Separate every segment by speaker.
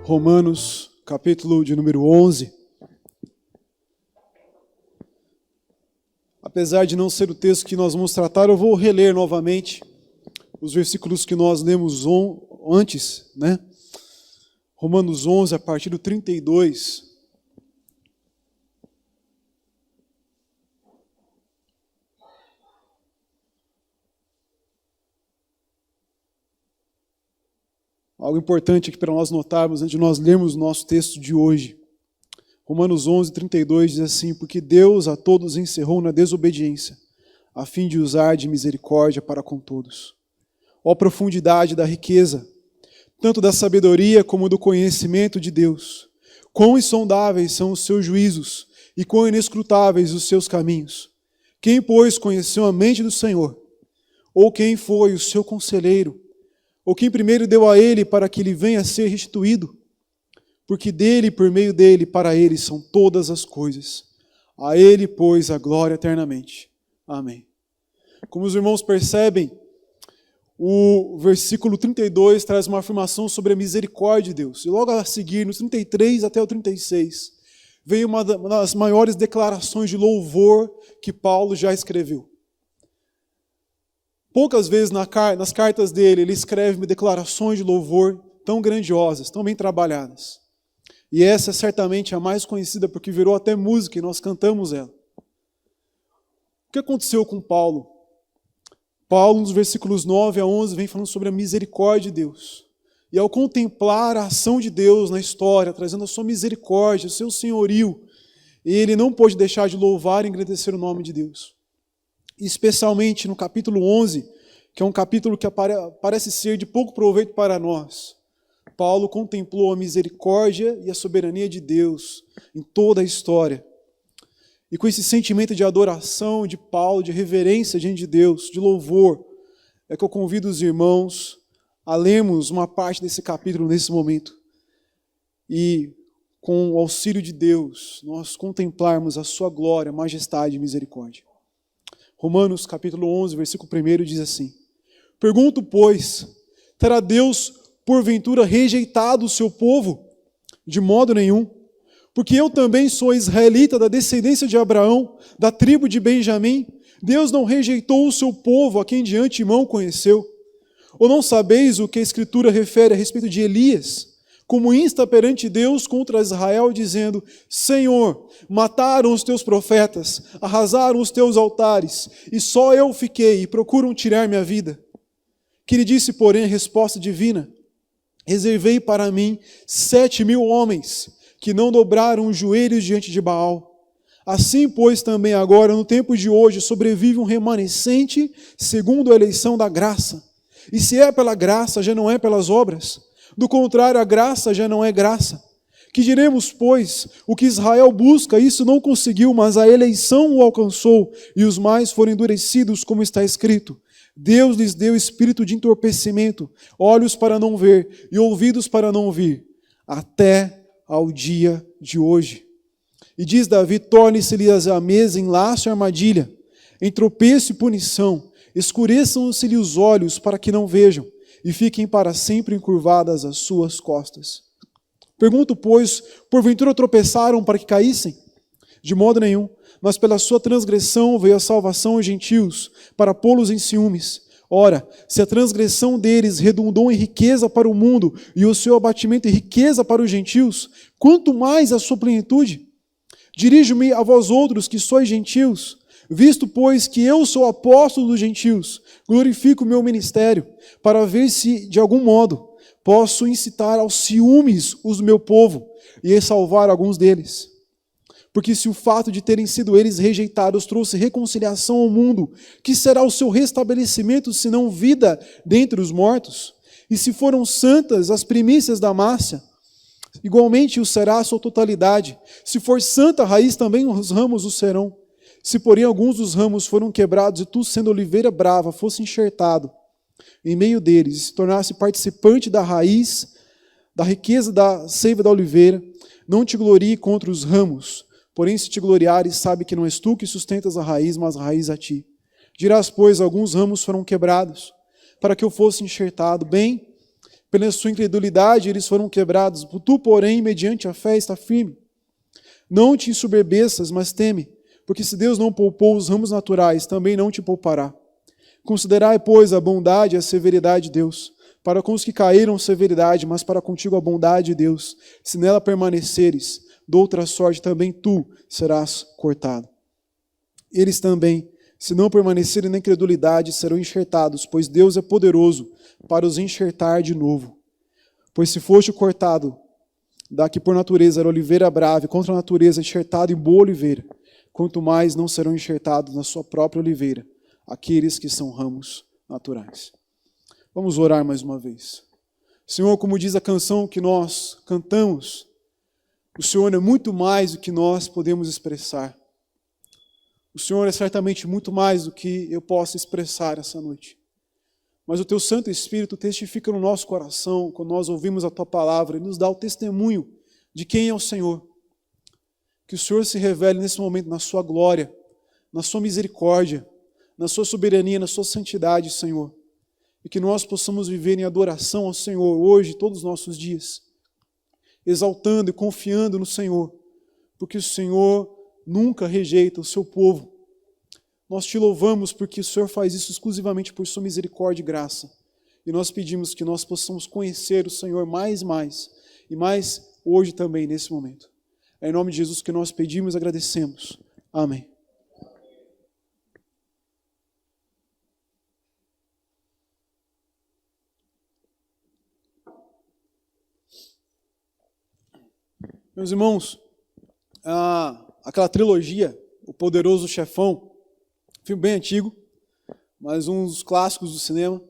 Speaker 1: Romanos, capítulo de número 11. Apesar de não ser o texto que nós vamos tratar, eu vou reler novamente os versículos que nós lemos antes, né? Romanos 11, a partir do 32. Algo importante aqui para nós notarmos antes de nós lermos o nosso texto de hoje. Romanos 11, 32 diz assim: porque Deus a todos encerrou na desobediência, a fim de usar de misericórdia para com todos. Ó profundidade da riqueza, tanto da sabedoria como do conhecimento de Deus! Quão insondáveis são os seus juízos e quão inescrutáveis os seus caminhos! Quem, pois, conheceu a mente do Senhor? Ou quem foi o seu conselheiro? Ou quem primeiro deu a ele para que ele venha a ser restituído? Porque dele, por meio dele, para ele são todas as coisas. A ele, pois, a glória eternamente. Amém. Como os irmãos percebem, o versículo 32 traz uma afirmação sobre a misericórdia de Deus. E logo a seguir, no 33 até o 36, veio uma das maiores declarações de louvor que Paulo já escreveu. Poucas vezes nas cartas dele, ele escreve declarações de louvor tão grandiosas, tão bem trabalhadas. E essa é certamente a mais conhecida porque virou até música e nós cantamos ela. O que aconteceu com Paulo? Paulo, nos versículos 9 a 11, vem falando sobre a misericórdia de Deus. E ao contemplar a ação de Deus na história, trazendo a sua misericórdia, o seu senhorio, ele não pôde deixar de louvar e engrandecer o nome de Deus. Especialmente no capítulo 11, que é um capítulo que parece ser de pouco proveito para nós. Paulo contemplou a misericórdia e a soberania de Deus em toda a história. E com esse sentimento de adoração de Paulo, de reverência diante de Deus, de louvor, é que eu convido os irmãos a lermos uma parte desse capítulo nesse momento. E com o auxílio de Deus, nós contemplarmos a sua glória, majestade e misericórdia. Romanos capítulo 11, versículo 1 diz assim: pergunto, pois, terá Deus porventura rejeitado o seu povo? De modo nenhum. Porque eu também sou israelita da descendência de Abraão, da tribo de Benjamim. Deus não rejeitou o seu povo, a quem de antemão conheceu. Ou não sabeis o que a Escritura refere a respeito de Elias, como insta perante Deus contra Israel, dizendo: Senhor, mataram os teus profetas, arrasaram os teus altares, e só eu fiquei, e procuram tirar minha vida. Que lhe disse, porém, a resposta divina: reservei para mim 7.000 homens, que não dobraram os joelhos diante de Baal. Assim, pois, também agora, no tempo de hoje, sobrevive um remanescente segundo a eleição da graça. E se é pela graça, já não é pelas obras. Do contrário, a graça já não é graça. Que diremos, pois, o que Israel busca, isso não conseguiu, mas a eleição o alcançou, e os mais foram endurecidos, como está escrito. Deus lhes deu espírito de entorpecimento, olhos para não ver e ouvidos para não ouvir, até ao dia de hoje. E diz Davi: torne-se-lhes a mesa em laço e armadilha, em tropeço e punição, escureçam-se-lhe os olhos para que não vejam, e fiquem para sempre encurvadas as suas costas. Pergunto, pois, porventura tropeçaram para que caíssem? De modo nenhum, mas pela sua transgressão veio a salvação aos gentios, para pô-los em ciúmes. Ora, se a transgressão deles redundou em riqueza para o mundo, e o seu abatimento em riqueza para os gentios, quanto mais a sua plenitude? Dirijo-me a vós outros que sois gentios, visto, pois, que eu sou apóstolo dos gentios, glorifico o meu ministério, para ver se, de algum modo, posso incitar aos ciúmes os do meu povo, e salvar alguns deles. Porque se o fato de terem sido eles rejeitados trouxe reconciliação ao mundo, que será o seu restabelecimento, senão vida dentre os mortos? E se foram santas as primícias da massa, igualmente o será a sua totalidade. Se for santa a raiz, também os ramos o serão. Se, porém, alguns dos ramos foram quebrados, e tu, sendo oliveira brava, fosse enxertado em meio deles, e se tornasse participante da raiz, da riqueza da seiva da oliveira, não te glorie contra os ramos. Porém, se te gloriares, sabe que não és tu que sustentas a raiz, mas a raiz a ti. Dirás, pois, alguns ramos foram quebrados, para que eu fosse enxertado. Bem, Pela sua incredulidade eles foram quebrados. Tu, porém, mediante a fé, está firme. Não te ensoberbeças, mas teme, porque se Deus não poupou os ramos naturais, também não te poupará. Considerai, pois, a bondade e a severidade de Deus. Para com os que caíram, severidade, mas para contigo a bondade de Deus. Se nela permaneceres, de outra sorte também tu serás cortado. Eles também, se não permanecerem na incredulidade, serão enxertados, pois Deus é poderoso para os enxertar de novo. Pois se foste cortado da que por natureza era oliveira brava, e contra a natureza enxertado em boa oliveira, quanto mais não serão enxertados na sua própria oliveira aqueles que são ramos naturais. Vamos orar mais uma vez. Senhor, como diz a canção que nós cantamos, o Senhor é muito mais do que nós podemos expressar. O Senhor é certamente muito mais do que eu posso expressar essa noite. Mas o Teu Santo Espírito testifica no nosso coração, quando nós ouvimos a Tua palavra, e nos dá o testemunho de quem é o Senhor. Que o Senhor se revele nesse momento na Sua glória, na Sua misericórdia, na Sua soberania, na Sua santidade, Senhor. E que nós possamos viver em adoração ao Senhor hoje, todos os nossos dias, exaltando e confiando no Senhor, porque o Senhor nunca rejeita o seu povo. Nós te louvamos porque o Senhor faz isso exclusivamente por sua misericórdia e graça. E nós pedimos que nós possamos conhecer o Senhor mais e mais hoje também, nesse momento. É em nome de Jesus que nós pedimos e agradecemos. Amém. Meus irmãos, aquela trilogia, O Poderoso Chefão, filme bem antigo, mas um dos clássicos do cinema,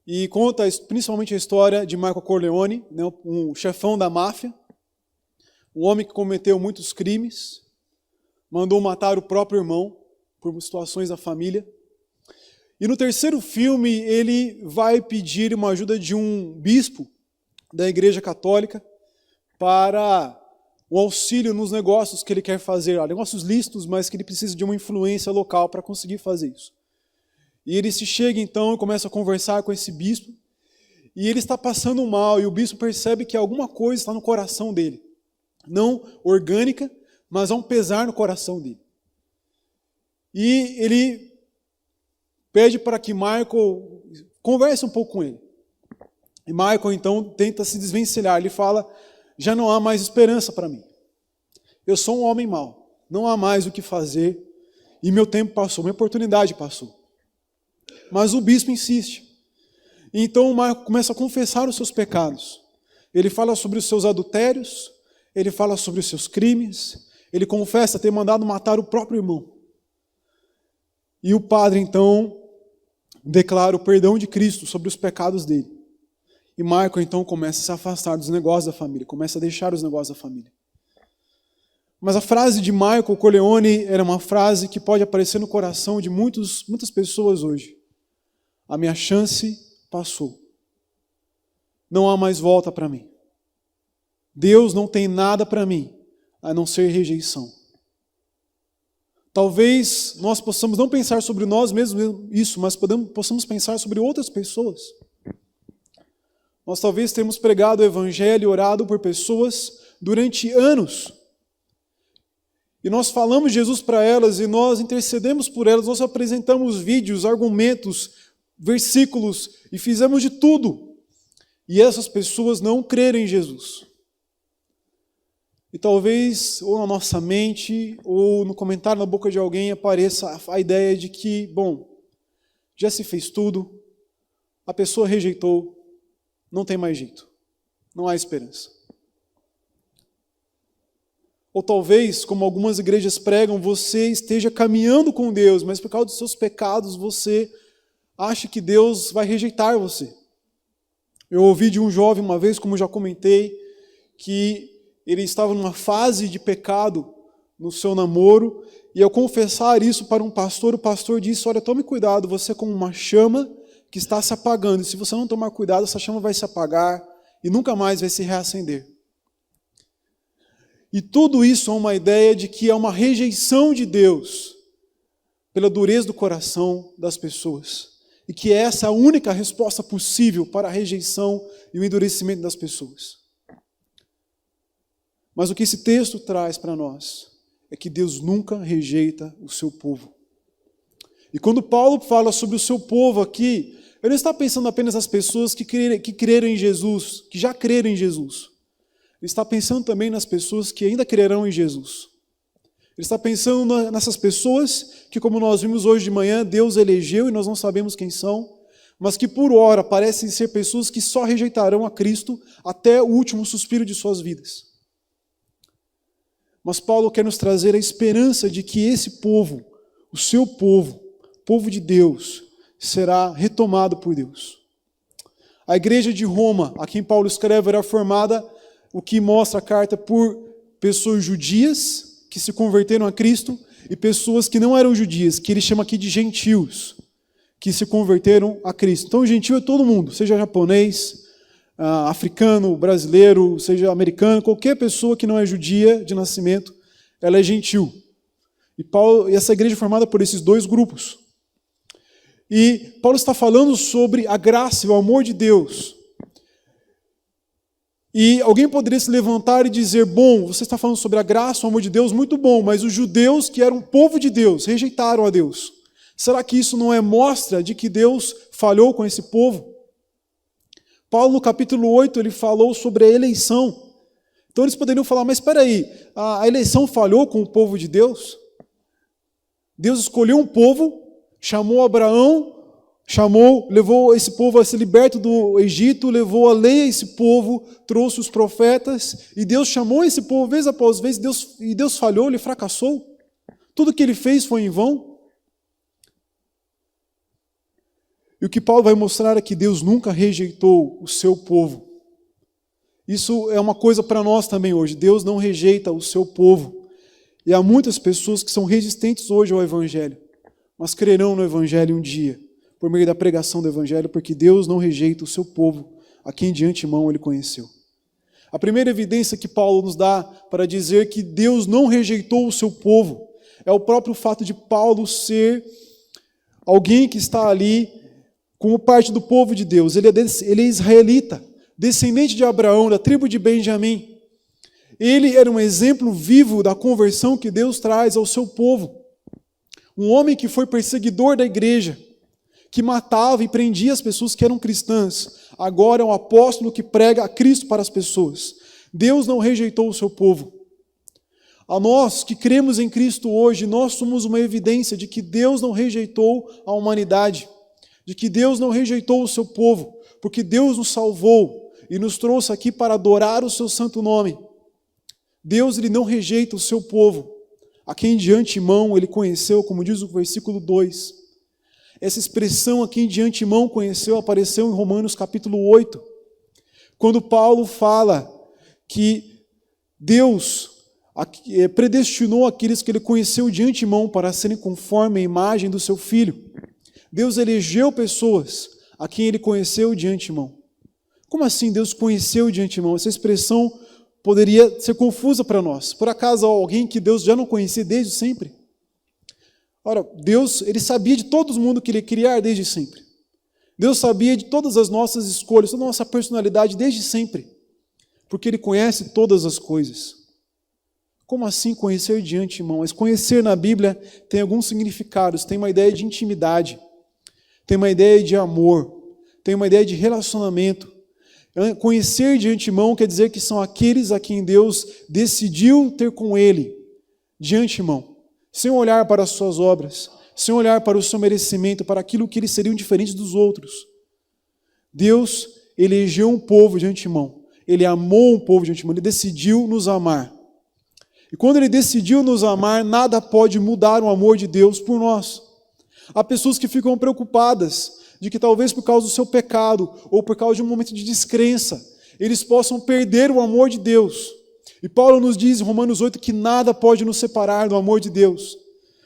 Speaker 1: e conta principalmente a história de Michael Corleone, né, um chefão da máfia, um homem que cometeu muitos crimes, mandou matar o próprio irmão por situações da família. E no terceiro filme ele vai pedir uma ajuda de um bispo da Igreja Católica para um auxílio nos negócios que ele quer fazer, negócios lícitos, mas que ele precisa de uma influência local para conseguir fazer isso. E ele se chega então e começa a conversar com esse bispo, e ele está passando mal, e o bispo percebe que alguma coisa está no coração dele, não orgânica, mas há um pesar no coração dele. E ele pede para que Michael converse um pouco com ele. E Michael então tenta se desvencilhar, ele fala: já não há mais esperança para mim. Eu sou um homem mau, não há mais o que fazer, e meu tempo passou, minha oportunidade passou. Mas o bispo insiste. Então o Michael começa a confessar os seus pecados. Ele fala sobre os seus adultérios, ele fala sobre os seus crimes, ele confessa ter mandado matar o próprio irmão. E o padre então declara o perdão de Cristo sobre os pecados dele. E Michael então começa a se afastar dos negócios da família, começa a deixar os negócios da família. Mas a frase de Michael Corleone era uma frase que pode aparecer no coração de muitas pessoas hoje. A minha chance passou. Não há mais volta para mim. Deus não tem nada para mim, a não ser rejeição. Talvez nós possamos não pensar sobre nós mesmos isso, mas possamos pensar sobre outras pessoas. Nós talvez tenhamos pregado o Evangelho e orado por pessoas durante anos. E nós falamos de Jesus para elas e nós intercedemos por elas, nós apresentamos vídeos, argumentos, versículos e fizemos de tudo. E essas pessoas não creram em Jesus. E talvez ou na nossa mente ou no comentário na boca de alguém apareça a ideia de que, bom, já se fez tudo, a pessoa rejeitou, não tem mais jeito, não há esperança. Ou talvez, como algumas igrejas pregam, você esteja caminhando com Deus, mas por causa dos seus pecados você acha que Deus vai rejeitar você. Eu ouvi de um jovem uma vez, como já comentei, que ele estava numa fase de pecado no seu namoro, e ao confessar isso para um pastor, o pastor disse: olha, tome cuidado, você é como uma chama que está se apagando, e se você não tomar cuidado, essa chama vai se apagar e nunca mais vai se reacender. E tudo isso é uma ideia de que é uma rejeição de Deus pela dureza do coração das pessoas. e que essa é a única resposta possível para a rejeição e o endurecimento das pessoas. Mas o que esse texto traz para nós é que Deus nunca rejeita o seu povo. E quando Paulo fala sobre o seu povo aqui, ele não está pensando apenas nas pessoas que creram em Jesus, que já creram em Jesus. Ele está pensando também nas pessoas que ainda crerão em Jesus. Ele está pensando nessas pessoas que, como nós vimos hoje de manhã, Deus elegeu e nós não sabemos quem são, mas que por ora parecem ser pessoas que só rejeitarão a Cristo até o último suspiro de suas vidas. Mas Paulo quer nos trazer a esperança de que esse povo, o seu povo, povo de Deus, será retomado por Deus. A igreja de Roma, a quem Paulo escreve, era formada, o que mostra a carta, por pessoas judias que se converteram a Cristo e pessoas que não eram judias, que ele chama aqui de gentios, que se converteram a Cristo. Então, gentil é todo mundo, seja japonês, africano, brasileiro, seja americano, qualquer pessoa que não é judia de nascimento, ela é gentil. E essa igreja é formada por esses dois grupos. E Paulo está falando sobre a graça e o amor de Deus. E alguém poderia se levantar e dizer, bom, você está falando sobre a graça, o amor de Deus, muito bom, mas os judeus, que eram povo de Deus, rejeitaram a Deus. Será que isso não é mostra de que Deus falhou com esse povo? Paulo, no capítulo 8, ele falou sobre a eleição. Então eles poderiam falar, mas espera aí, a eleição falhou com o povo de Deus? Deus escolheu um povo, chamou Abraão, levou esse povo a ser liberto do Egito, levou a lei a esse povo, trouxe os profetas, e Deus chamou esse povo vez após vez, e Deus falhou, ele fracassou. Tudo que ele fez foi em vão. E o que Paulo vai mostrar é que Deus nunca rejeitou o seu povo. Isso é uma coisa para nós também hoje. Deus não rejeita o seu povo. E há muitas pessoas que são resistentes hoje ao Evangelho, mas crerão no Evangelho um dia, por meio da pregação do Evangelho, porque Deus não rejeita o seu povo, a quem de antemão ele conheceu. A primeira evidência que Paulo nos dá para dizer que Deus não rejeitou o seu povo é o próprio fato de Paulo ser alguém que está ali como parte do povo de Deus. Ele é israelita, descendente de Abraão, da tribo de Benjamim. Ele era um exemplo vivo da conversão que Deus traz ao seu povo. Um homem que foi perseguidor da igreja, que matava e prendia as pessoas que eram cristãs, agora é um apóstolo que prega a Cristo para as pessoas. Deus não rejeitou o seu povo. A nós que cremos em Cristo hoje, nós somos uma evidência de que Deus não rejeitou a humanidade, de que Deus não rejeitou o seu povo, porque Deus nos salvou e nos trouxe aqui para adorar o seu santo nome. Deus, ele não rejeita o seu povo, a quem de antemão ele conheceu, como diz o versículo 2. Essa expressão, a quem de antemão conheceu, apareceu em Romanos capítulo 8, quando Paulo fala que Deus predestinou aqueles que ele conheceu de antemão para serem conforme a imagem do seu Filho. Deus elegeu pessoas a quem ele conheceu de antemão. Como assim Deus conheceu de antemão? Essa expressão poderia ser confusa para nós. Por acaso alguém que Deus já não conhecia desde sempre? Ora, Deus, ele sabia de todo mundo que ele ia criar desde sempre. Deus sabia de todas as nossas escolhas, toda a nossa personalidade desde sempre, porque ele conhece todas as coisas. Como assim conhecer de antemão? Mas conhecer na Bíblia tem alguns significados, tem uma ideia de intimidade, tem uma ideia de amor, tem uma ideia de relacionamento. Conhecer de antemão quer dizer que são aqueles a quem Deus decidiu ter com ele de antemão, sem olhar para as suas obras, sem olhar para o seu merecimento, para aquilo que eles seriam diferentes dos outros. Deus elegeu um povo de antemão, ele amou um povo de antemão, ele decidiu nos amar. E quando ele decidiu nos amar, nada pode mudar o amor de Deus por nós. Há pessoas que ficam preocupadas de que talvez por causa do seu pecado ou por causa de um momento de descrença, eles possam perder o amor de Deus. E Paulo nos diz em Romanos 8 que nada pode nos separar do amor de Deus.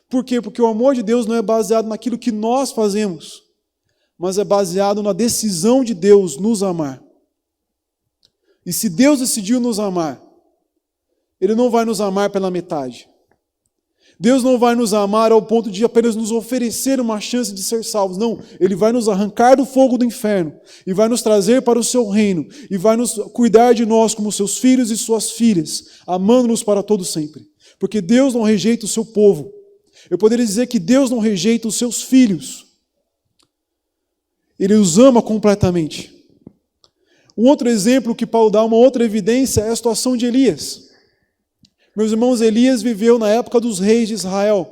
Speaker 1: Por quê? Porque o amor de Deus não é baseado naquilo que nós fazemos, mas é baseado na decisão de Deus nos amar. E se Deus decidiu nos amar, ele não vai nos amar pela metade. Deus não vai nos amar ao ponto de apenas nos oferecer uma chance de ser salvos. Não, Ele vai nos arrancar do fogo do inferno e vai nos trazer para o seu reino e vai nos cuidar de nós como seus filhos e suas filhas, amando-nos para todo sempre. Porque Deus não rejeita o seu povo. Eu poderia dizer que Deus não rejeita os seus filhos. Ele os ama completamente. Um outro exemplo que Paulo dá, uma outra evidência, é a situação de Elias. Meus irmãos, Elias viveu na época dos reis de Israel.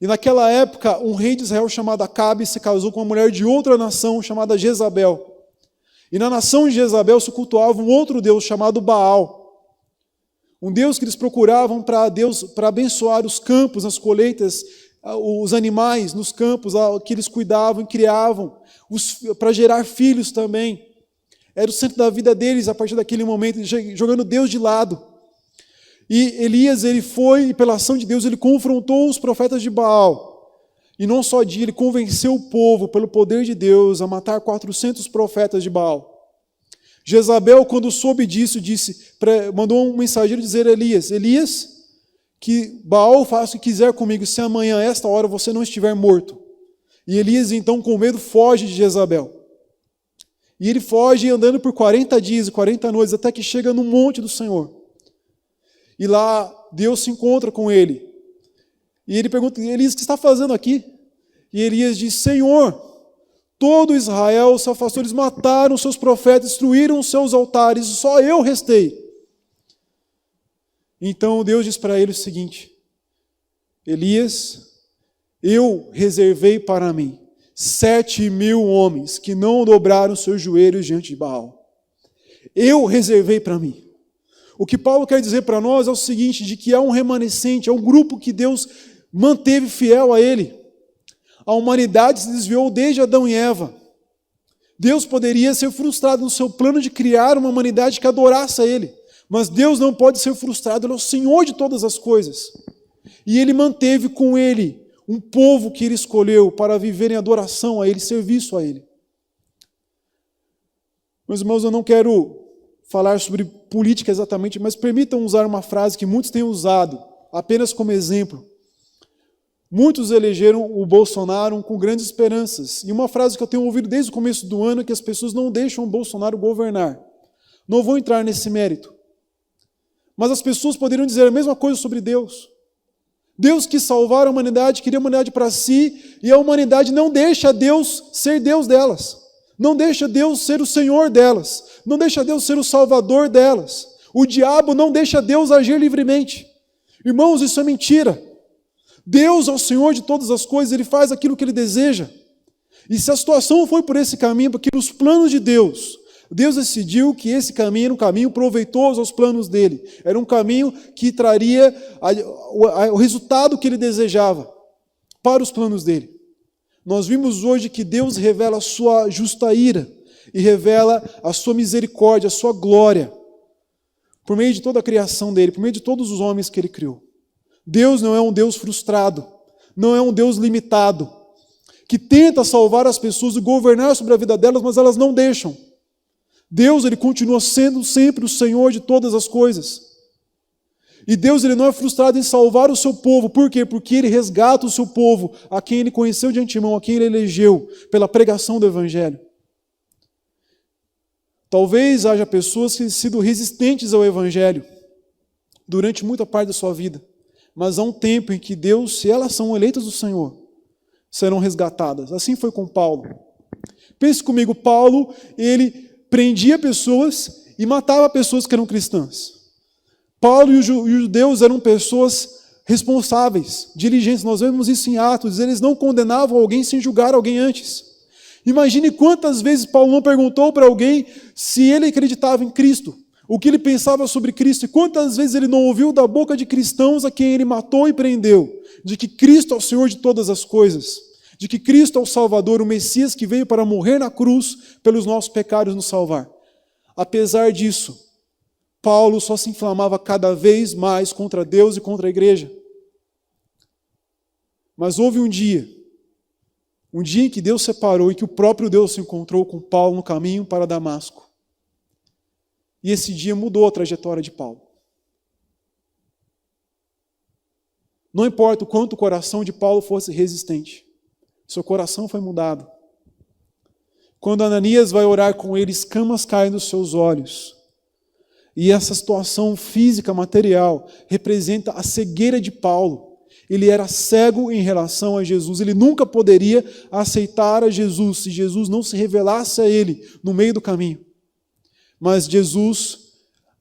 Speaker 1: E naquela época, um rei de Israel chamado Acabe se casou com uma mulher de outra nação chamada Jezabel. E na nação de Jezabel se cultuava um outro deus chamado Baal. Um deus que eles procuravam para abençoar os campos, as colheitas, os animais nos campos, que eles cuidavam e criavam, para gerar filhos também. Era o centro da vida deles a partir daquele momento, jogando Deus de lado. E Elias, ele foi, e pela ação de Deus, ele confrontou os profetas de Baal. E não só ele convenceu o povo, pelo poder de Deus, a matar 400 profetas de Baal. Jezabel, quando soube disso, mandou um mensageiro dizer a Elias, Elias, que Baal faça o que quiser comigo, se amanhã, a esta hora, você não estiver morto. E Elias, então, com medo, foge de Jezabel. E ele foge andando por 40 dias e 40 noites, até que chega no monte do Senhor. E lá Deus se encontra com ele. E ele pergunta, Elias, o que está fazendo aqui? E Elias diz, Senhor, todo Israel se afastou, eles mataram os seus profetas, destruíram os seus altares, só eu restei. Então Deus diz para ele o seguinte, Elias, eu reservei para mim 7.000 homens que não dobraram seus joelhos diante de Baal. Eu reservei para mim. O que Paulo quer dizer para nós é o seguinte, de que há um remanescente, há um grupo que Deus manteve fiel a ele. A humanidade se desviou desde Adão e Eva. Deus poderia ser frustrado no seu plano de criar uma humanidade que adorasse a ele. Mas Deus não pode ser frustrado, Ele é o Senhor de todas as coisas. E Ele manteve com Ele um povo que Ele escolheu para viver em adoração a Ele, serviço a Ele. Meus irmãos, eu não quero falar sobre política exatamente, mas permitam usar uma frase que muitos têm usado, apenas como exemplo. Muitos elegeram o Bolsonaro com grandes esperanças. E uma frase que eu tenho ouvido desde o começo do ano é que as pessoas não deixam o Bolsonaro governar. Não vou entrar nesse mérito. Mas as pessoas poderiam dizer a mesma coisa sobre Deus. Deus quis salvar a humanidade, queria a humanidade para si, e a humanidade não deixa Deus ser Deus delas. Não deixa Deus ser o Senhor delas. Não deixa Deus ser o Salvador delas. O diabo não deixa Deus agir livremente. Irmãos, isso é mentira. Deus é o Senhor de todas as coisas, Ele faz aquilo que Ele deseja. E se a situação foi por esse caminho, porque nos planos de Deus, Deus decidiu que esse caminho era um caminho proveitoso aos planos dEle. Era um caminho que traria o resultado que Ele desejava para os planos dEle. Nós vimos hoje que Deus revela a sua justa ira e revela a sua misericórdia, a sua glória, por meio de toda a criação dEle, por meio de todos os homens que Ele criou. Deus não é um Deus frustrado, não é um Deus limitado, que tenta salvar as pessoas e governar sobre a vida delas, mas elas não deixam. Deus, Ele continua sendo sempre o Senhor de todas as coisas. E Deus, Ele não é frustrado em salvar o seu povo. Por quê? Porque Ele resgata o seu povo, a quem Ele conheceu de antemão, a quem Ele elegeu, pela pregação do Evangelho. Talvez haja pessoas que tenham sido resistentes ao Evangelho durante muita parte da sua vida. Mas há um tempo em que Deus, se elas são eleitas do Senhor, serão resgatadas. Assim foi com Paulo. Pense comigo, Paulo, ele prendia pessoas e matava pessoas que eram cristãs. Paulo e os judeus eram pessoas responsáveis, diligentes. Nós vemos isso em Atos. Eles não condenavam alguém sem julgar alguém antes. Imagine quantas vezes Paulo não perguntou para alguém se ele acreditava em Cristo, o que ele pensava sobre Cristo, e quantas vezes ele não ouviu da boca de cristãos a quem ele matou e prendeu, de que Cristo é o Senhor de todas as coisas, de que Cristo é o Salvador, o Messias que veio para morrer na cruz pelos nossos pecados e nos salvar. Apesar disso, Paulo só se inflamava cada vez mais contra Deus e contra a igreja. Mas houve um dia em que Deus separou e que o próprio Deus se encontrou com Paulo no caminho para Damasco. E esse dia mudou a trajetória de Paulo. Não importa o quanto o coração de Paulo fosse resistente, seu coração foi mudado. Quando Ananias vai orar com ele, escamas caem dos seus olhos. E essa situação física, material, representa a cegueira de Paulo. Ele era cego em relação a Jesus. Ele nunca poderia aceitar a Jesus se Jesus não se revelasse a ele no meio do caminho. Mas Jesus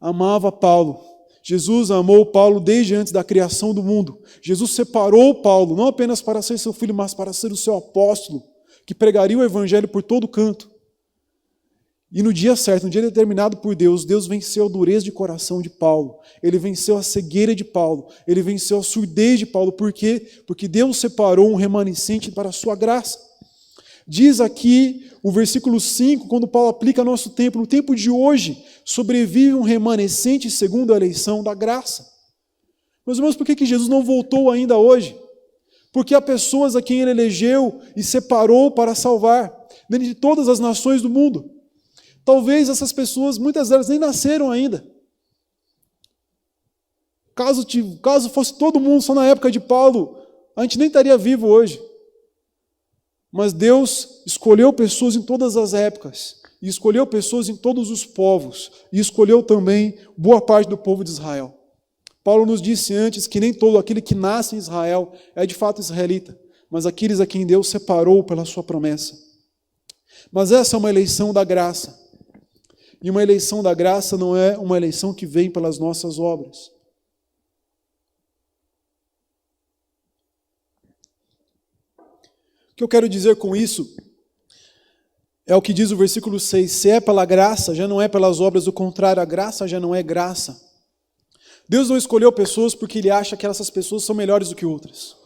Speaker 1: amava Paulo. Jesus amou Paulo desde antes da criação do mundo. Jesus separou Paulo, não apenas para ser seu filho, mas para ser o seu apóstolo, que pregaria o evangelho por todo canto. E no dia certo, no dia determinado por Deus, Deus venceu a dureza de coração de Paulo. Ele venceu a cegueira de Paulo. Ele venceu a surdez de Paulo. Por quê? Porque Deus separou um remanescente para a sua graça. Diz aqui o versículo 5, quando Paulo aplica nosso tempo, no tempo de hoje, sobrevive um remanescente segundo a eleição da graça. Meus irmãos, por que Jesus não voltou ainda hoje? Porque há pessoas a quem ele elegeu e separou para salvar, dentre todas as nações do mundo. Talvez essas pessoas, muitas delas nem nasceram ainda. Caso fosse todo mundo só na época de Paulo, a gente nem estaria vivo hoje. Mas Deus escolheu pessoas em todas as épocas, e escolheu pessoas em todos os povos, e escolheu também boa parte do povo de Israel. Paulo nos disse antes que nem todo aquele que nasce em Israel é de fato israelita, mas aqueles a quem Deus separou pela sua promessa. Mas essa é uma eleição da graça. E uma eleição da graça não é uma eleição que vem pelas nossas obras. O que eu quero dizer com isso é o que diz o versículo 6. Se é pela graça, já não é pelas obras, do contrário, a graça já não é graça. Deus não escolheu pessoas porque Ele acha que essas pessoas são melhores do que outras.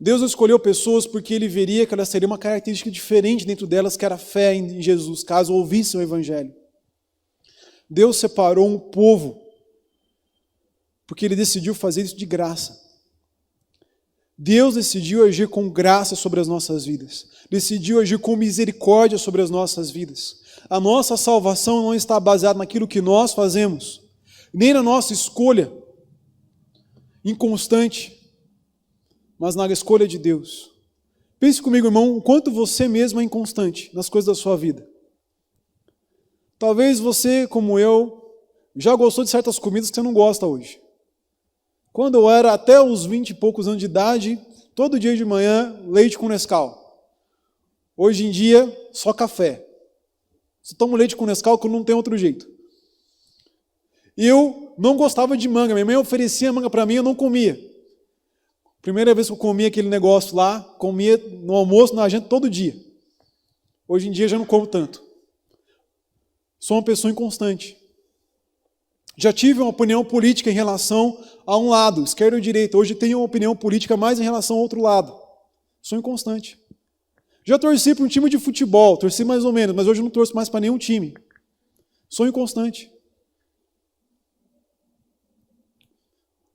Speaker 1: Deus não escolheu pessoas porque Ele veria que elas teriam uma característica diferente dentro delas, que era a fé em Jesus, caso ouvissem o Evangelho. Deus separou um povo porque Ele decidiu fazer isso de graça. Deus decidiu agir com graça sobre as nossas vidas. Decidiu agir com misericórdia sobre as nossas vidas. A nossa salvação não está baseada naquilo que nós fazemos, nem na nossa escolha inconstante, mas na escolha de Deus. Pense comigo, irmão, o quanto você mesmo é inconstante nas coisas da sua vida. Talvez você, como eu, já gostou de certas comidas que você não gosta hoje. Quando eu era até os 20 e poucos anos de idade, todo dia de manhã, leite com Nescau. Hoje em dia, só café. Só tomo leite com Nescau que não tem outro jeito. Eu não gostava de manga. Minha mãe oferecia manga para mim, eu não comia. Primeira vez que eu comia aquele negócio lá, comia no almoço, na janta, todo dia. Hoje em dia já não como tanto. Sou uma pessoa inconstante. Já tive uma opinião política em relação a um lado, esquerda ou direita. Hoje tenho uma opinião política mais em relação ao outro lado. Sou inconstante. Já torci para um time de futebol, torci mais ou menos, mas hoje não torço mais para nenhum time. Sou inconstante.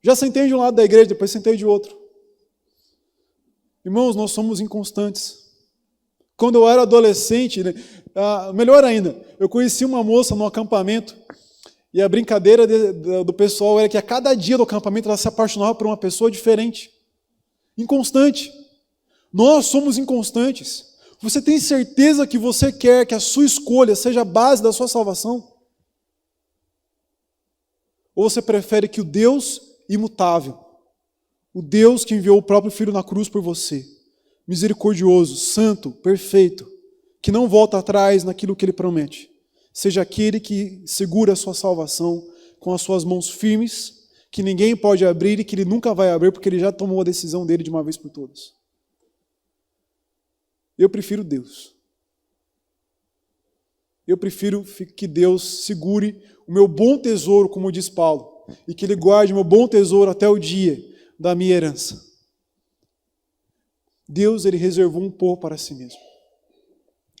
Speaker 1: Já sentei de um lado da igreja, depois sentei de outro. Irmãos, nós somos inconstantes. Quando eu era adolescente, melhor ainda, eu conheci uma moça no acampamento, e a brincadeira do pessoal era que a cada dia do acampamento ela se apaixonava por uma pessoa diferente. Inconstante. Nós somos inconstantes. Você tem certeza que você quer que a sua escolha seja a base da sua salvação? Ou você prefere que o Deus imutável, o Deus que enviou o próprio Filho na cruz por você, misericordioso, santo, perfeito, que não volta atrás naquilo que Ele promete, seja aquele que segura a sua salvação com as suas mãos firmes, que ninguém pode abrir e que Ele nunca vai abrir, porque Ele já tomou a decisão dele de uma vez por todas. Eu prefiro Deus. Eu prefiro que Deus segure o meu bom tesouro, como diz Paulo, e que Ele guarde o meu bom tesouro até o dia da minha herança. Deus, Ele reservou um povo para si mesmo.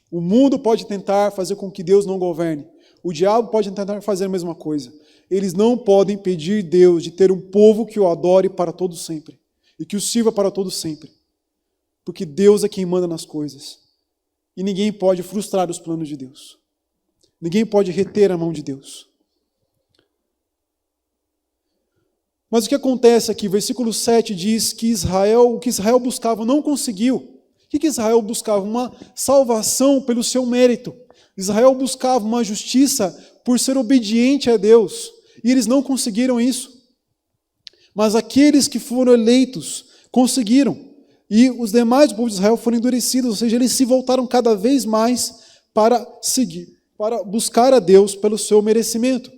Speaker 1: O mundo pode tentar fazer com que Deus não governe. O diabo pode tentar fazer a mesma coisa. Eles não podem impedir Deus de ter um povo que o adore para todo sempre e que o sirva para todo sempre. Porque Deus é quem manda nas coisas. E ninguém pode frustrar os planos de Deus. Ninguém pode reter a mão de Deus. Mas o que acontece aqui? Versículo 7 diz que o que Israel buscava não conseguiu. O que Israel buscava? Uma salvação pelo seu mérito. Israel buscava uma justiça por ser obediente a Deus. E eles não conseguiram isso. Mas aqueles que foram eleitos conseguiram. E os demais do povo de Israel foram endurecidos, ou seja, eles se voltaram cada vez mais para buscar a Deus pelo seu merecimento.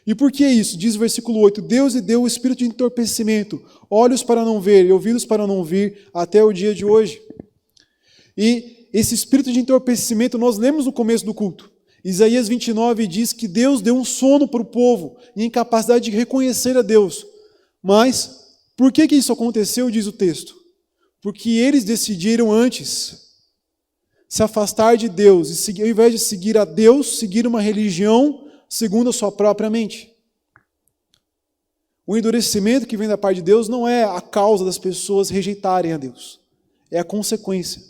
Speaker 1: E por que isso? Diz o versículo 8, Deus lhe deu o espírito de entorpecimento, olhos para não ver e ouvidos para não ouvir, até o dia de hoje. E esse espírito de entorpecimento nós lemos no começo do culto. Isaías 29 diz que Deus deu um sono para o povo e incapacidade de reconhecer a Deus. Mas, por que isso aconteceu, diz o texto? Porque eles decidiram antes se afastar de Deus e, ao invés de seguir a Deus, seguir uma religião segundo a sua própria mente. O endurecimento que vem da parte de Deus não é a causa das pessoas rejeitarem a Deus. É a consequência.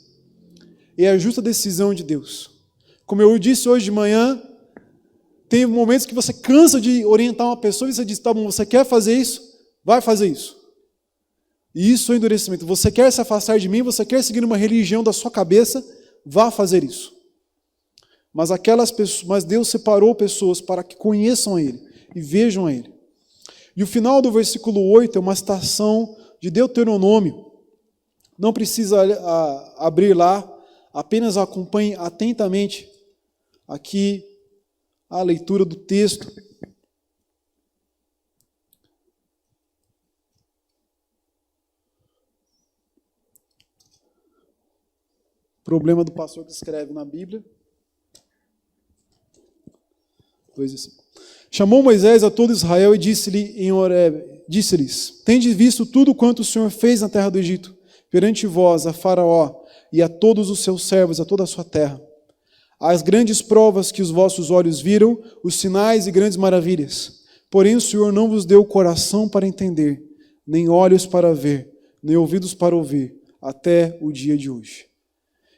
Speaker 1: É a justa decisão de Deus. Como eu disse hoje de manhã, tem momentos que você cansa de orientar uma pessoa e você diz, tá bom, você quer fazer isso? Vai fazer isso. E isso é endurecimento. Você quer se afastar de mim, você quer seguir uma religião da sua cabeça, vá fazer isso. Mas Deus separou pessoas para que conheçam a Ele e vejam a Ele. E o final do versículo 8 é uma citação de Deuteronômio. Não precisa abrir lá, apenas acompanhe atentamente aqui a leitura do texto. Problema do pastor que escreve na Bíblia. 2:5. Chamou Moisés a todo Israel e disse-lhe em Horebe, disse-lhes, tendes visto tudo quanto o Senhor fez na terra do Egito, perante vós, a Faraó, e a todos os seus servos, a toda a sua terra. As grandes provas que os vossos olhos viram, os sinais e grandes maravilhas. Porém o Senhor não vos deu coração para entender, nem olhos para ver, nem ouvidos para ouvir, até o dia de hoje.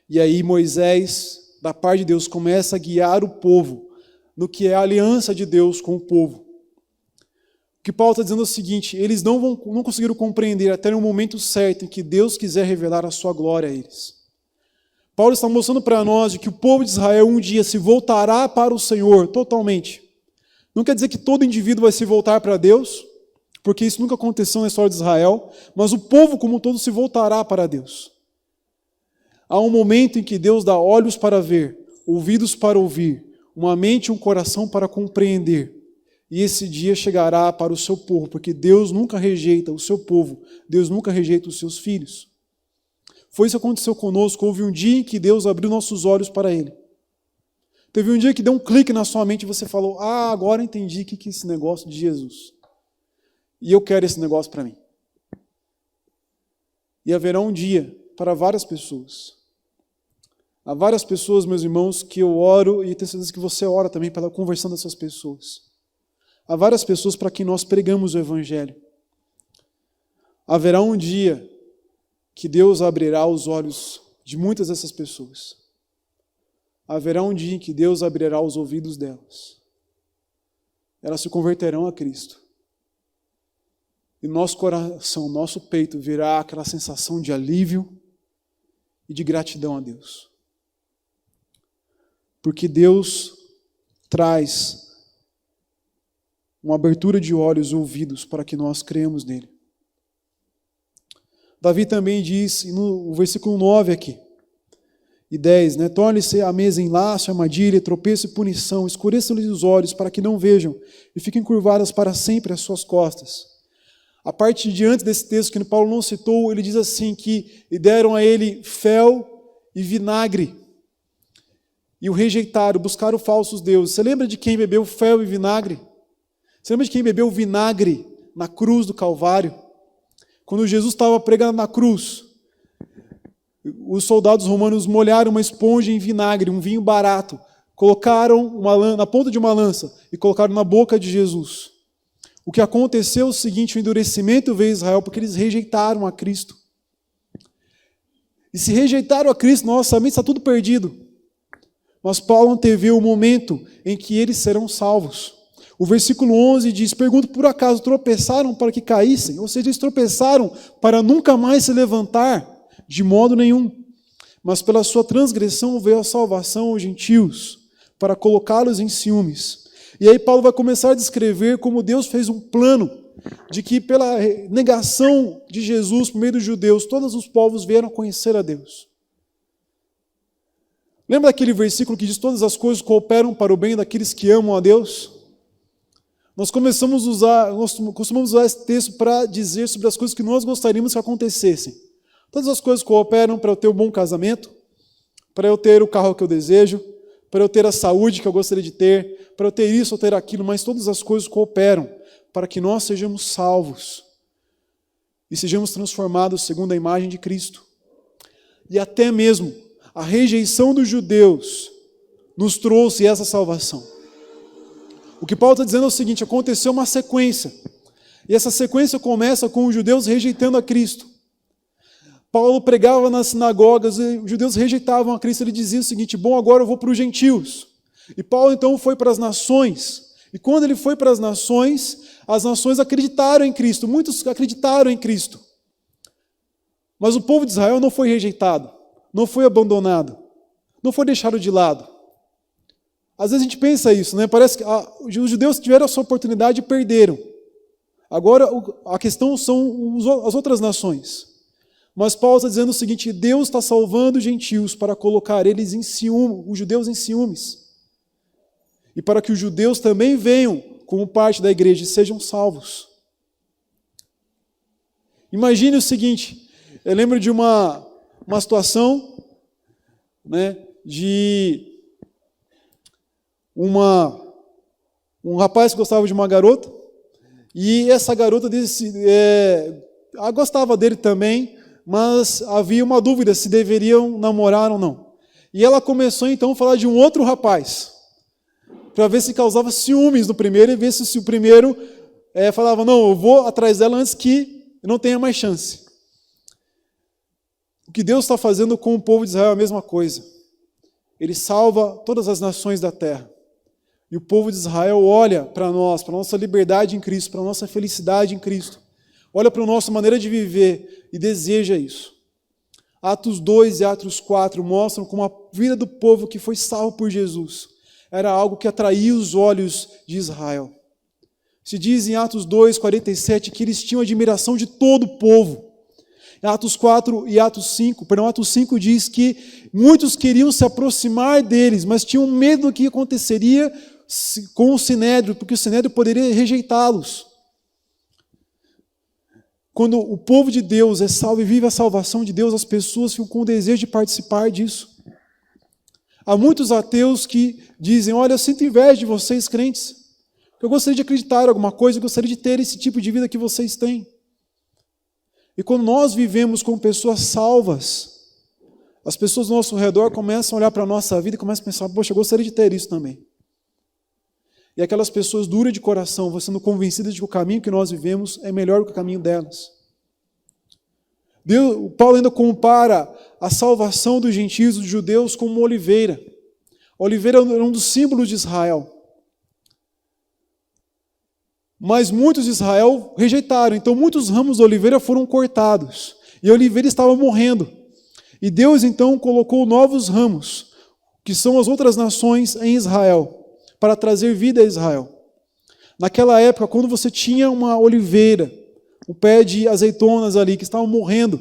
Speaker 1: E aí Moisés, da parte de Deus, começa a guiar o povo no que é a aliança de Deus com o povo. O que Paulo está dizendo é o seguinte, eles não conseguiram compreender até no momento certo em que Deus quiser revelar a sua glória a eles. Paulo está mostrando para nós de que o povo de Israel um dia se voltará para o Senhor totalmente. Não quer dizer que todo indivíduo vai se voltar para Deus, porque isso nunca aconteceu na história de Israel, mas o povo como um todo se voltará para Deus. Há um momento em que Deus dá olhos para ver, ouvidos para ouvir, uma mente e um coração para compreender. E esse dia chegará para o seu povo, porque Deus nunca rejeita o seu povo, Deus nunca rejeita os seus filhos. Foi isso que aconteceu conosco, houve um dia em que Deus abriu nossos olhos para Ele. Teve um dia que deu um clique na sua mente e você falou, agora entendi o que é esse negócio de Jesus. E eu quero esse negócio para mim. E haverá um dia para várias pessoas. Há várias pessoas, meus irmãos, que eu oro e tenho certeza que você ora também pela conversão dessas pessoas. Há várias pessoas para quem nós pregamos o Evangelho. Haverá um dia que Deus abrirá os olhos de muitas dessas pessoas. Haverá um dia em que Deus abrirá os ouvidos delas. Elas se converterão a Cristo. E nosso coração, nosso peito virá aquela sensação de alívio e de gratidão a Deus. Porque Deus traz uma abertura de olhos e ouvidos para que nós creamos nele. Davi também diz, no versículo 9 aqui, e 10, torne-se a mesa em laço, armadilha, tropeço e punição, escureçam-lhes os olhos para que não vejam e fiquem curvadas para sempre as suas costas. A parte de antes desse texto que Paulo não citou, ele diz assim que deram a ele fel e vinagre. E o rejeitaram, buscaram falsos deuses. Você lembra de quem bebeu fel e vinagre? Você lembra de quem bebeu vinagre na cruz do Calvário? Quando Jesus estava pregando na cruz, os soldados romanos molharam uma esponja em vinagre, um vinho barato, colocaram na ponta de uma lança e colocaram na boca de Jesus. O que aconteceu é o seguinte, o endurecimento veio a Israel porque eles rejeitaram a Cristo. E se rejeitaram a Cristo, nossa mente está tudo perdido. Mas Paulo antevê o momento em que eles serão salvos. O versículo 11 diz: pergunto, por acaso tropeçaram para que caíssem? Ou seja, eles tropeçaram para nunca mais se levantar, de modo nenhum. Mas pela sua transgressão veio a salvação aos gentios, para colocá-los em ciúmes. E aí Paulo vai começar a descrever como Deus fez um plano de que pela negação de Jesus por meio dos judeus, todos os povos vieram conhecer a Deus. Lembra daquele versículo que diz: todas as coisas cooperam para o bem daqueles que amam a Deus? Nós costumamos usar esse texto para dizer sobre as coisas que nós gostaríamos que acontecessem. Todas as coisas cooperam para eu ter um bom casamento, para eu ter o carro que eu desejo, para eu ter a saúde que eu gostaria de ter, para eu ter isso ou ter aquilo, mas todas as coisas cooperam para que nós sejamos salvos e sejamos transformados segundo a imagem de Cristo. E até mesmo a rejeição dos judeus nos trouxe essa salvação. O que Paulo está dizendo é o seguinte: aconteceu uma sequência, e essa sequência começa com os judeus rejeitando a Cristo. Paulo pregava nas sinagogas e os judeus rejeitavam a Cristo. Ele dizia o seguinte: bom, agora eu vou para os gentios. E Paulo então foi para as nações, e quando ele foi para as nações acreditaram em Cristo, muitos acreditaram em Cristo. Mas o povo de Israel não foi rejeitado, não foi abandonado, não foi deixado de lado. Às vezes a gente pensa isso, né? Parece que os judeus tiveram a sua oportunidade e perderam. Agora a questão são as outras nações. Mas Paulo está dizendo o seguinte: Deus está salvando os gentios para colocar eles em ciúme, os judeus em ciúmes. E para que os judeus também venham como parte da igreja e sejam salvos. Imagine o seguinte: eu lembro de uma situação, né, de um rapaz que gostava de uma garota, e essa garota gostava dele também, mas havia uma dúvida se deveriam namorar ou não. E ela começou então a falar de um outro rapaz, para ver se causava ciúmes no primeiro, e ver se o primeiro falava: não, eu vou atrás dela antes que eu não tenha mais chance. O que Deus está fazendo com o povo de Israel é a mesma coisa. Ele salva todas as nações da terra. E o povo de Israel olha para nós, para a nossa liberdade em Cristo, para a nossa felicidade em Cristo. Olha para a nossa maneira de viver e deseja isso. Atos 2 e Atos 4 mostram como a vida do povo que foi salvo por Jesus era algo que atraía os olhos de Israel. Se diz em Atos 2, 47, que eles tinham admiração de todo o povo. Em Atos 4 e Atos 5 diz que muitos queriam se aproximar deles, mas tinham medo do que aconteceria com o Sinédrio, porque o Sinédrio poderia rejeitá-los. Quando o povo de Deus é salvo e vive a salvação de Deus, as pessoas ficam com o desejo de participar disso. Há muitos ateus que dizem: olha, eu sinto inveja de vocês, crentes. Eu gostaria de acreditar em alguma coisa, eu gostaria de ter esse tipo de vida que vocês têm. E quando nós vivemos com pessoas salvas, as pessoas ao nosso redor começam a olhar para a nossa vida e começam a pensar: poxa, eu gostaria de ter isso também. E aquelas pessoas duras de coração vão sendo convencidas de que o caminho que nós vivemos é melhor do que o caminho delas. Paulo ainda compara a salvação dos gentios, dos judeus, com uma oliveira. A oliveira era um dos símbolos de Israel. Mas muitos de Israel rejeitaram, então muitos ramos da oliveira foram cortados. E a oliveira estava morrendo. E Deus então colocou novos ramos, que são as outras nações em Israel, para trazer vida a Israel. Naquela época, quando você tinha uma oliveira, um pé de azeitonas ali que estavam morrendo,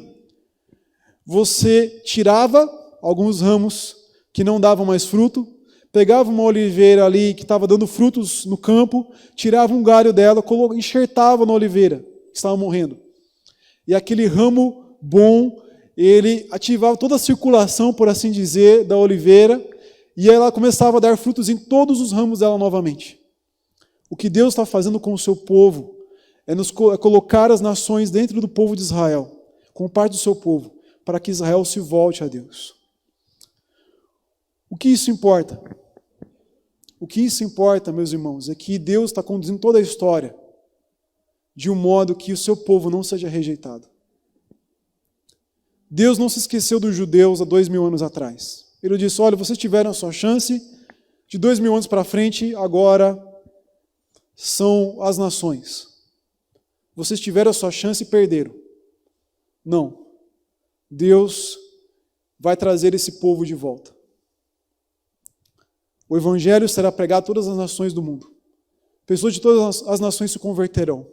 Speaker 1: você tirava alguns ramos que não davam mais fruto, pegava uma oliveira ali que estava dando frutos no campo, tirava um galho dela, enxertava na oliveira que estava morrendo. E aquele ramo bom, ele ativava toda a circulação, por assim dizer, da oliveira, e ela começava a dar frutos em todos os ramos dela novamente. O que Deus está fazendo com o seu povo é colocar as nações dentro do povo de Israel, como parte do seu povo, para que Israel se volte a Deus. O que isso importa? O que isso importa, meus irmãos, é que Deus está conduzindo toda a história de um modo que o seu povo não seja rejeitado. Deus não se esqueceu dos judeus há 2000 anos atrás. Ele disse: olha, vocês tiveram a sua chance, de 2000 anos para frente, agora são as nações. Vocês tiveram a sua chance e perderam. Não. Deus vai trazer esse povo de volta. O evangelho será pregado a todas as nações do mundo. Pessoas de todas as nações se converterão.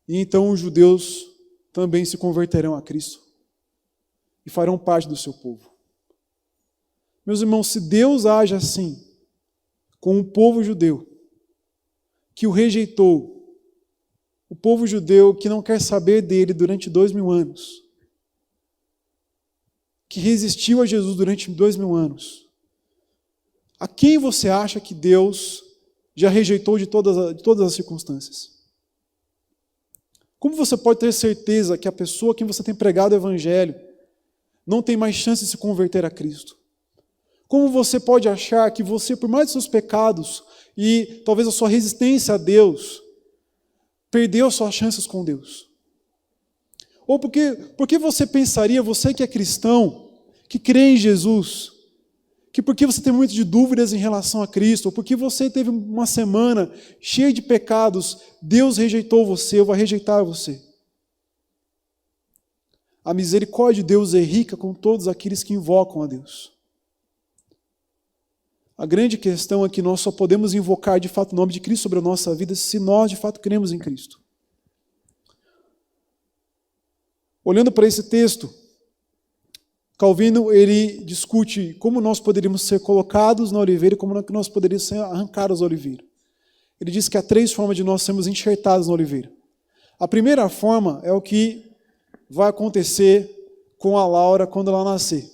Speaker 1: E então os judeus também se converterão a Cristo e farão parte do seu povo. Meus irmãos, se Deus age assim com o povo judeu, que o rejeitou, o povo judeu que não quer saber dele durante 2000 anos, que resistiu a Jesus durante 2000 anos, a quem você acha que Deus já rejeitou de todas as circunstâncias? Como você pode ter certeza que a pessoa a quem você tem pregado o evangelho não tem mais chance de se converter a Cristo? Como você pode achar que você, por mais de seus pecados e talvez a sua resistência a Deus, perdeu suas chances com Deus? Ou porque você pensaria, você que é cristão, que crê em Jesus, que porque você tem muitas de dúvidas em relação a Cristo, ou porque você teve uma semana cheia de pecados, Deus rejeitou você ou vai rejeitar você? A misericórdia de Deus é rica com todos aqueles que invocam a Deus. A grande questão é que nós só podemos invocar de fato o nome de Cristo sobre a nossa vida se nós de fato cremos em Cristo. Olhando para esse texto, Calvino ele discute como nós poderíamos ser colocados na oliveira e como nós poderíamos ser arrancados da oliveira. Ele diz que há 3 formas de nós sermos enxertados na oliveira. A primeira forma é o que vai acontecer com a Laura quando ela nascer.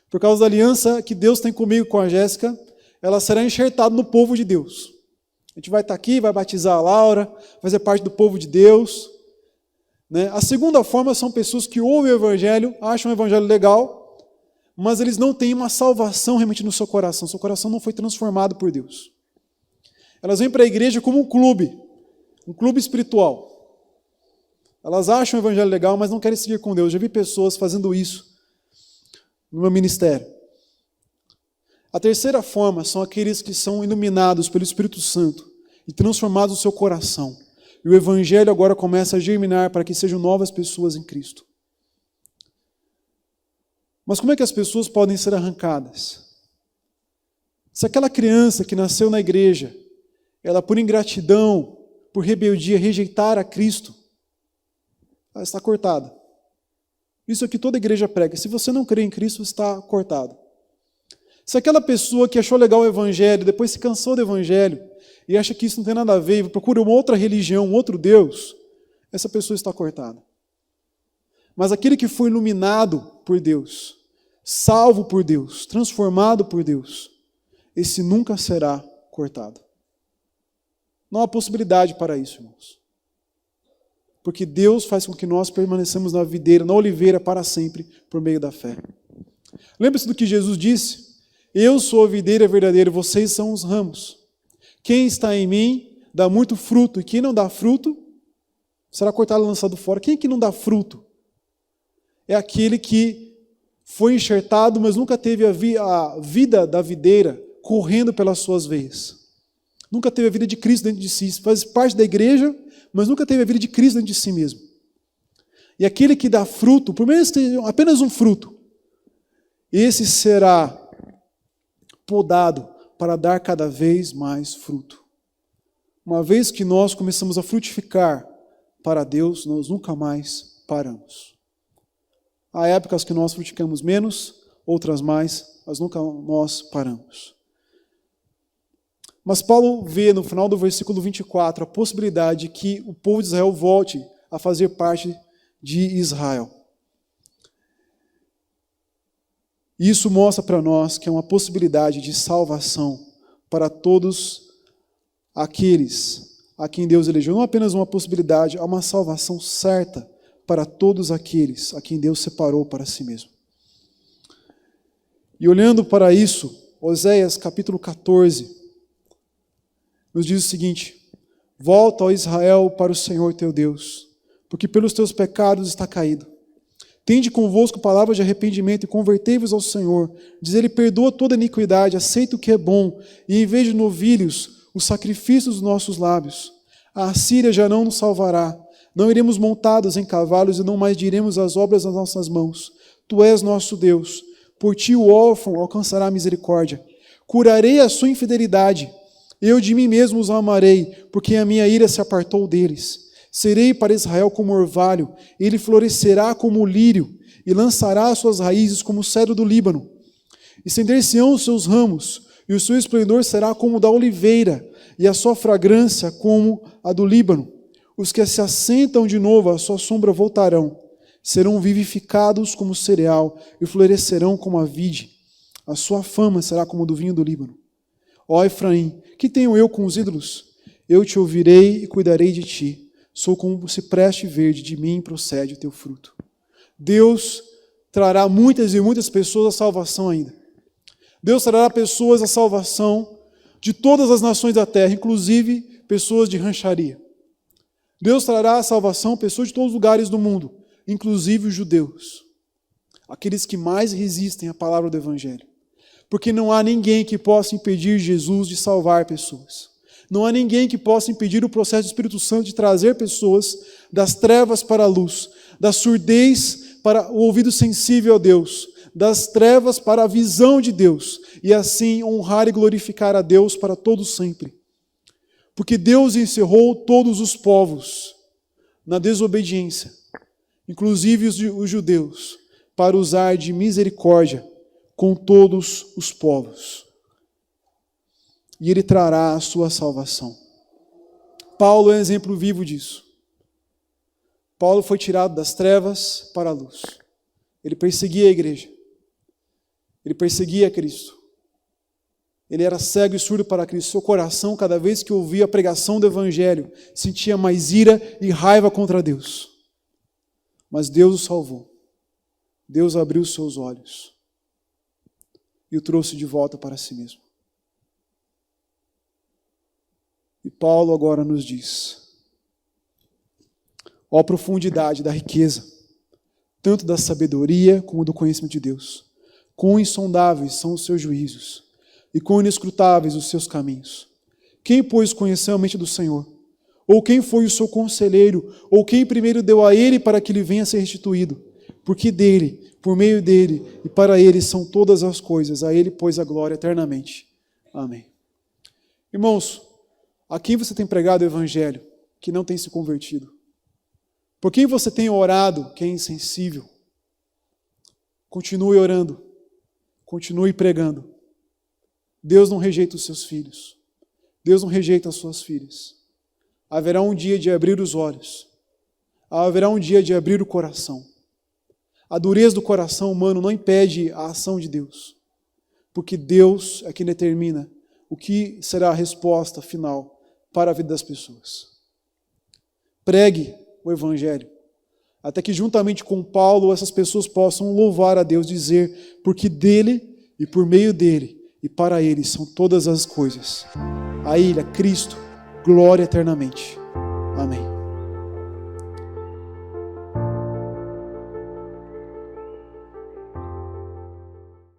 Speaker 1: Por causa da aliança que Deus tem comigo, com a Jéssica, ela será enxertada no povo de Deus. A gente vai estar aqui, vai batizar a Laura, vai fazer parte do povo de Deus. A segunda forma são pessoas que ouvem o evangelho, acham o evangelho legal, mas eles não têm uma salvação realmente no seu coração não foi transformado por Deus. Elas vêm para a igreja como um clube espiritual. Elas acham o evangelho legal, mas não querem seguir com Deus. Já vi pessoas fazendo isso no meu ministério. A terceira forma são aqueles que são iluminados pelo Espírito Santo e transformados no seu coração. E o evangelho agora começa a germinar para que sejam novas pessoas em Cristo. Mas como é que as pessoas podem ser arrancadas? Se aquela criança que nasceu na igreja, ela por ingratidão, por rebeldia, rejeitar a Cristo, ela está cortada. Isso é o que toda igreja prega. Se você não crê em Cristo, está cortado. Se aquela pessoa que achou legal o evangelho, depois se cansou do evangelho, e acha que isso não tem nada a ver, e procura uma outra religião, um outro Deus, essa pessoa está cortada. Mas aquele que foi iluminado por Deus, salvo por Deus, transformado por Deus, esse nunca será cortado. Não há possibilidade para isso, irmãos. Porque Deus faz com que nós permaneçamos na videira, na oliveira para sempre, por meio da fé. Lembre-se do que Jesus disse: eu sou a videira verdadeira, vocês são os ramos. Quem está em mim dá muito fruto, e quem não dá fruto será cortado e lançado fora. Quem é que não dá fruto? É aquele que foi enxertado, mas nunca teve a vida da videira correndo pelas suas veias. Nunca teve a vida de Cristo dentro de si. Faz parte da igreja, mas nunca teve a vida de Cristo dentro de si mesmo. E aquele que dá fruto, por menos apenas um fruto, esse será podado para dar cada vez mais fruto. Uma vez que nós começamos a frutificar para Deus, nós nunca mais paramos. Há épocas que nós frutificamos menos, outras mais, mas nunca nós paramos. Mas Paulo vê no final do versículo 24 a possibilidade que o povo de Israel volte a fazer parte de Israel. Isso mostra para nós que é uma possibilidade de salvação para todos aqueles a quem Deus elegeu. Não apenas uma possibilidade, há uma salvação certa para todos aqueles a quem Deus separou para si mesmo. E olhando para isso, Oséias capítulo 14, nos diz o seguinte: volta, ó Israel, para o Senhor teu Deus, porque pelos teus pecados está caído. Tende convosco palavras de arrependimento e convertei-vos ao Senhor. Diz ele: perdoa toda iniquidade, aceita o que é bom, e em vez de novilhos, os sacrifícios dos nossos lábios. A Assíria já não nos salvará. Não iremos montados em cavalos e não mais diremos as obras das nossas mãos. Tu és nosso Deus. Por ti o órfão alcançará misericórdia. Curarei a sua infidelidade. Eu de mim mesmo os amarei, porque a minha ira se apartou deles. Serei para Israel como orvalho, ele florescerá como o lírio, e lançará as suas raízes como o cedro do Líbano. Estender-se-ão os seus ramos, e o seu esplendor será como o da oliveira, e a sua fragrância como a do Líbano. Os que se assentam de novo à sua sombra voltarão. Serão vivificados como o cereal, e florescerão como a vide. A sua fama será como a do vinho do Líbano. Ó Efraim, que tenho eu com os ídolos? Eu te ouvirei e cuidarei de ti. Sou como o cipreste verde, de mim procede o teu fruto. Deus trará muitas e muitas pessoas à salvação ainda. Deus trará pessoas à salvação de todas as nações da terra, inclusive pessoas de rancharia. Deus trará à salvação pessoas de todos os lugares do mundo, inclusive os judeus, aqueles que mais resistem à palavra do Evangelho. Porque não há ninguém que possa impedir Jesus de salvar pessoas. Não há ninguém que possa impedir o processo do Espírito Santo de trazer pessoas das trevas para a luz, da surdez para o ouvido sensível a Deus, das trevas para a visão de Deus, e assim honrar e glorificar a Deus para todos sempre. Porque Deus encerrou todos os povos na desobediência, inclusive os judeus, para usar de misericórdia com todos os povos. E Ele trará a sua salvação. Paulo é um exemplo vivo disso. Paulo foi tirado das trevas para a luz. Ele perseguia a igreja. Ele perseguia Cristo. Ele era cego e surdo para Cristo. Seu coração, cada vez que ouvia a pregação do Evangelho, sentia mais ira e raiva contra Deus. Mas Deus o salvou. Deus abriu os seus olhos e o trouxe de volta para si mesmo. E Paulo agora nos diz: ó profundidade da riqueza, tanto da sabedoria como do conhecimento de Deus. Quão insondáveis são os seus juízos, e quão inescrutáveis os seus caminhos. Quem, pois, conheceu a mente do Senhor? Ou quem foi o seu conselheiro? Ou quem primeiro deu a ele para que lhe venha a ser restituído? Porque dele, por meio dele e para ele são todas as coisas. A ele, pois, a glória eternamente. Amém. Irmãos, a quem você tem pregado o Evangelho que não tem se convertido? Por quem você tem orado que é insensível? Continue orando. Continue pregando. Deus não rejeita os seus filhos. Deus não rejeita as suas filhas. Haverá um dia de abrir os olhos. Haverá um dia de abrir o coração. A dureza do coração humano não impede a ação de Deus. Porque Deus é quem determina o que será a resposta final para a vida das pessoas. Pregue o Evangelho, até que juntamente com Paulo essas pessoas possam louvar a Deus, dizer, porque dele e por meio dele e para ele são todas as coisas. A ele, a Cristo, glória eternamente. Amém.